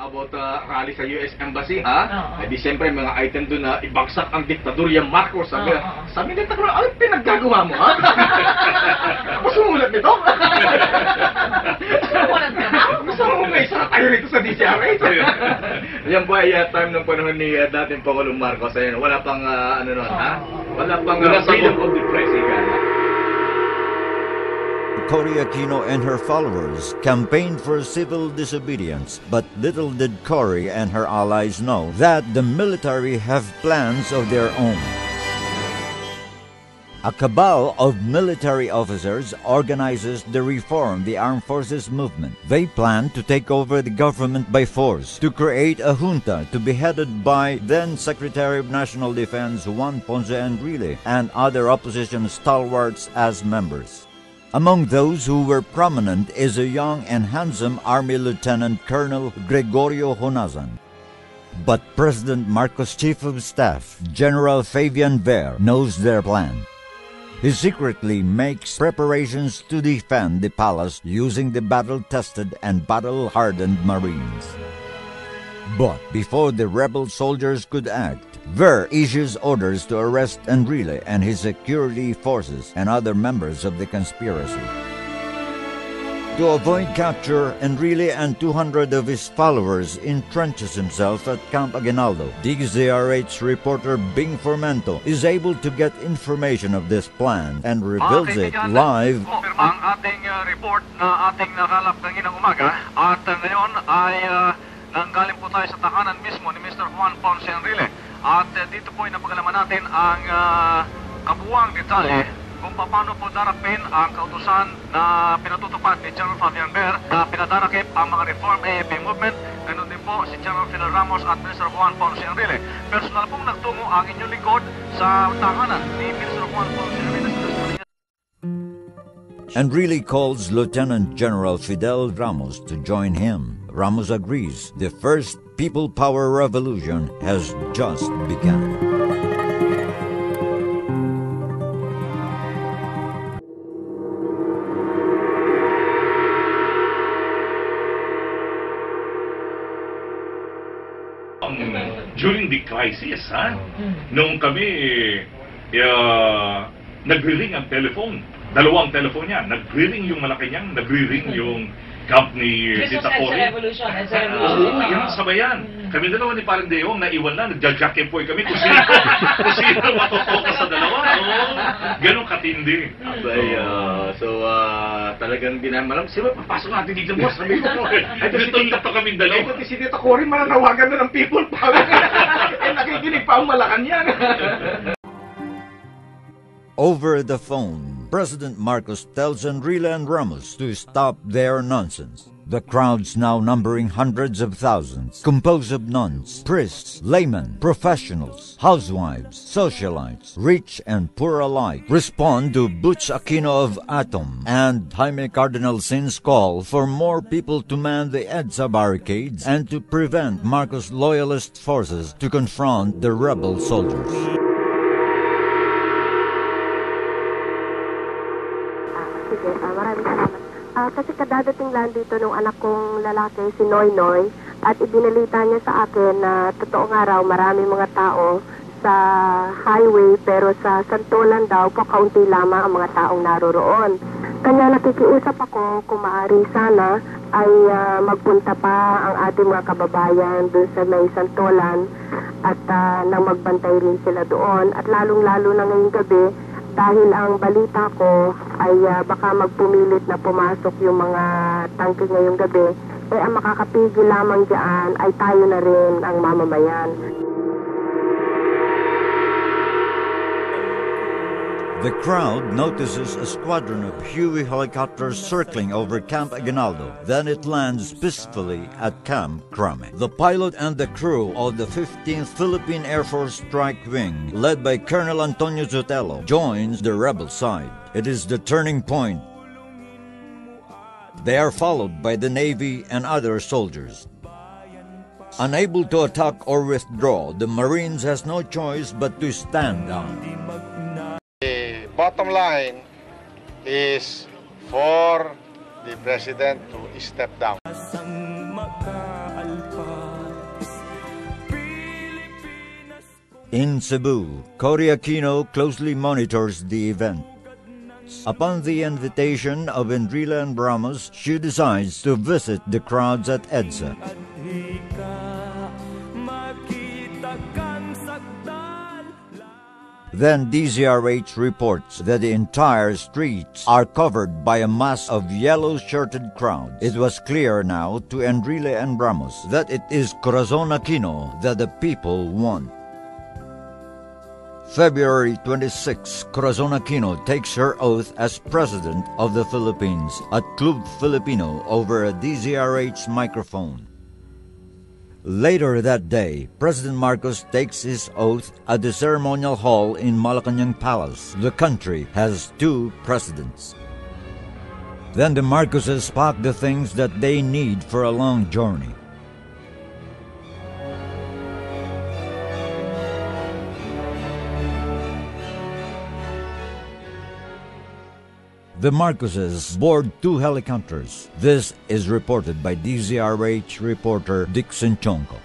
About rally sa US Embassy, ha? Di siyempre mga item doon na ibagsak ang diktadorya Marcos. Sabi nito, ano pinaggagawa mo, ha? Ako sumulat nito? Gusto mo may isa tayo rito sa DCRH? Yan po ay time ng panahon ni dating Pangulong Marcos. Ayun, wala pang ano nun, ha? Wala pang freedom of the press, Cory Aquino and her followers campaigned for civil disobedience, but little did Cory and her allies know that the military have plans of their own. A cabal of military officers organizes the Reform the Armed Forces movement. They plan to take over the government by force, to create a junta to be headed by then Secretary of National Defense Juan Ponce Enrile and other opposition stalwarts as members. Among those who were prominent is a young and handsome Army Lieutenant Colonel Gregorio Honazan. But President Marcos' Chief of Staff, General Fabian Ver, knows their plan. He secretly makes preparations to defend the palace using the battle-tested and battle-hardened Marines. But before the rebel soldiers could act, Ver issues orders to arrest Enrile and his security forces and other members of the conspiracy. To avoid capture, Enrile and 200 of his followers entrenches himself at Camp Aguinaldo. DZRH reporter Bing Formento is able to get information of this plan and reveals it live. Ang ating report na ating nakalap kanina umaga at ngayon ay nanggaling po tayo sa tahanan mismo ni Mr. Juan Ponce Enrile. At dito po ay napagalaman natin ang kabuuang detalye kung paano po darapin ang kautusan na pinatutupad ni General Fabian Ver na pinadarakip ang mga Reform AFP movement. Ganun din po si General Fidel Ramos at Mr. Juan Ponce Enrile. Personal pong nagtungo ang inyong lingkod sa tahanan ni Mr. Juan Ponce Enrile. Enrile calls Lieutenant General Fidel Ramos to join him. Ramos agrees. The first people power revolution has just begun. During the crisis, nung kami nagre-ring ang telephone, dalawang telephone niya, nagre-ring yung Malacanang, nagre-ring yung camp ni Tita Cory. Oo, yan, sabayan. Kami dalawa ni Parang Deong, naiwan na, nagja-jack-and-poy kami kung sino matutoka sa dalawa. Oo, ganun katindi. Talagang dinamalam, sino, papasok natin dito, boss. Sabi ko, ito kaming dalawa. Si Tita Cory, mananawagan na ng people power. Nakikinig pa ang Malacanang. Over the phone, President Marcos tells Enrile and Ramos to stop their nonsense. The crowds, now numbering hundreds of thousands, composed of nuns, priests, laymen, professionals, housewives, socialites, rich and poor alike, respond to Butch Aquino of Atom and Jaime Cardinal Sin's call for more people to man the EDSA barricades and to prevent Marcos' loyalist forces to confront the rebel soldiers. Maraming salamat. Kasi kadadating lang dito nung anak kong lalaki, si Noy Noy, at ibinalita niya sa akin na totoo nga raw maraming mga tao sa highway, pero sa Santolan daw, kakaunti lamang ang mga taong naroroon. Kanya nakikiusap ako kung maaari sana ay magpunta pa ang ating mga kababayan doon sa may Santolan at nang magbantay rin sila doon. At lalong-lalo na ngayong gabi, dahil ang balita ko ay baka magpumilit na pumasok yung mga tangke ngayong gabi, ang makakapigil lamang dyan ay tayo na rin ang mamamayan. The crowd notices a squadron of Huey helicopters circling over Camp Aguinaldo. Then it lands peacefully at Camp Crame. The pilot and the crew of the 15th Philippine Air Force Strike Wing, led by Colonel Antonio Zotelo, joins the rebel side. It is the turning point. They are followed by the Navy and other soldiers. Unable to attack or withdraw, the Marines has no choice but to stand down. The bottom line is for the President to step down. In Cebu, Cory Aquino closely monitors the event. Upon the invitation of Enrile and Ramos, she decides to visit the crowds at EDSA. Then DZRH reports that the entire streets are covered by a mass of yellow-shirted crowds. It was clear now to Enrile and Ramos that it is Corazon Aquino that the people want. February 26, Corazon Aquino takes her oath as President of the Philippines at Club Filipino over a DZRH microphone. Later that day, President Marcos takes his oath at the ceremonial hall in Malacañang Palace. The country has two presidents. Then the Marcoses pack the things that they need for a long journey. The Marcoses board two helicopters. This is reported by DZRH reporter Dixon Chonko.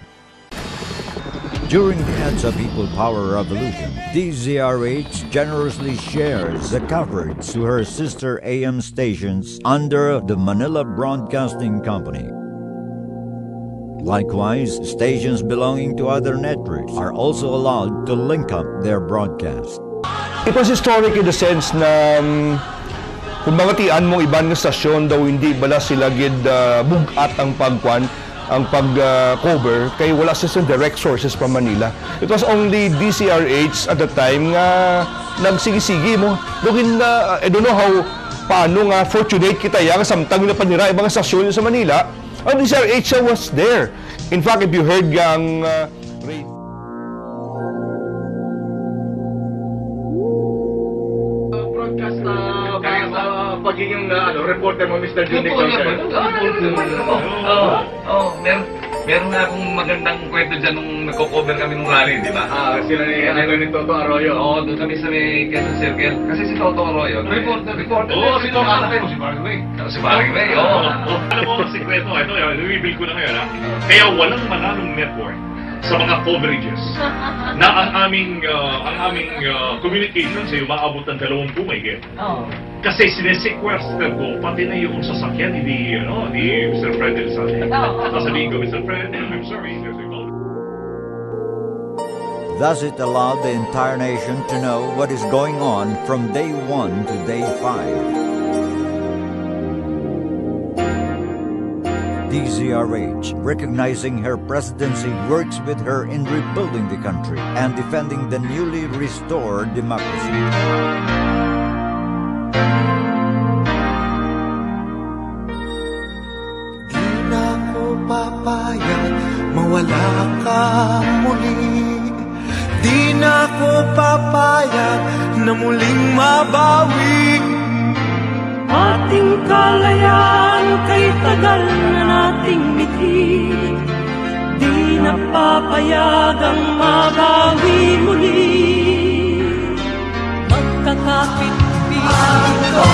During the EDSA People Power Revolution, DZRH generously shares the coverage to her sister AM stations under the Manila Broadcasting Company. Likewise, stations belonging to other networks are also allowed to link up their broadcast. It was historic in the sense na kung mangatian mo iban nga stasyon daw hindi bala sila gid bugat ang pag-cover kay wala sa direct sources from Manila. It was only DZRH at the time nga nagsigi-sigi mo. Dugin I don't know how paano nga fortunate kita yang samtang na panira ibang stasyon sa Manila. Ang DZRH was there. In fact, if you heard yang broadcast pagiging reporter mo, Mr. Junior. Meron nga akong magandang kwento dyan nung nagko-cover kami nung rally, di ba? Sila ni Toto Arroyo. Oo, doon kami sa may Quezon Circle. Kasi si Toto Arroyo. Reporter. Oo, si Toto Arroyo. Si Barry Way. Si Barry Way, oo. Alam mo ang sikreto, ito, reveal ko na ngayon, ha? Kaya walang mananong network sa mga coverages na ang aming communication sa umaabot ng 20 mahigit. Kasi sinesequester ko pati na yung sasakyan ni Mr. Fred Elizalde. Sasabihin ko, Mr. Fred, I'm sorry. Thus it allowed the entire nation to know what is going on from day 1 to day 5. DZRH, recognizing her presidency, works with her in rebuilding the country and defending the newly restored democracy. Di na ko papayag mawala ka muli. Di na ko papayag na muling mabawi. Ating kalayaan kay tagal na nating bitin. Di na papayagang mabawi muli. Magkakapit-pitin ko.